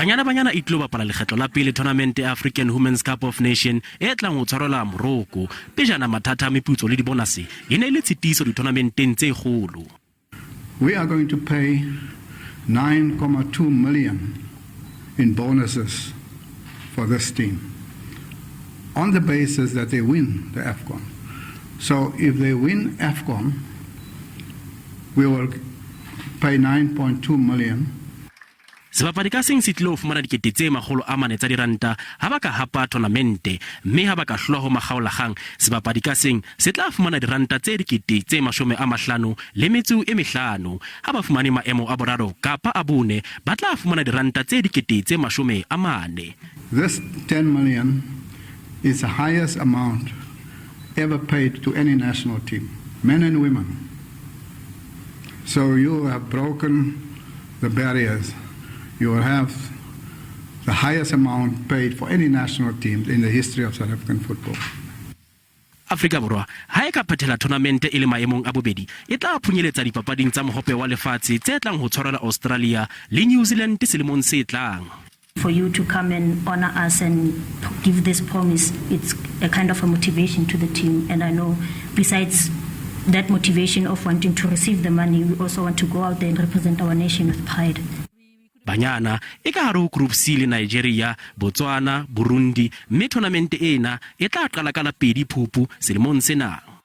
Banyana Banyana e tlo bapala lekgetlo la pele thonamente African Women's Cup of Nation e tlang ho tshwarelwa Morocco. Pejana mathata a moputso le bonase e ne le tshitiso dithonamente tse kgolo. We are going to pay 9.2 million in bonuses for this team on the basis that they win the AFCON. So if they win AFCON, we will pay 9.2 million. Sebapadi ka seng se tlilo fumana dikete tse makgolo a mane tsa diranta ha ba ka hapa thonamente, mme ha ba ka hlola ho makgaolakgang sebapadi ka seng se tla fumana diranta tse dikete tse 55 ha ba fumane maemo a boraro kapa a bone ba tla fumana diranta tse dikete tse 40. This 10 million is the highest amount ever paid to any national team, men and women. So you have broken the barriers. You will have the highest amount paid for any national team in the history of South African football. Afrika Borwa ha e ka phethela thonamente e le maemong a bobedi e tla phunyeletsa dipapading tsa mohope wa lefatshe tse tlang ho tshwarela Australia le New Zealand selemong se tlang. For you to come and honor us and give this promise, it's a kind of a motivation to the team. And I know besides that motivation of wanting to receive the money, we also want to go out there and represent our nation with pride. Banyana e ka hare ho Group C le Nigeria, Botswana, Burundi, mme thonamente ena e tla qala ka la 2 Phupu selemong sena.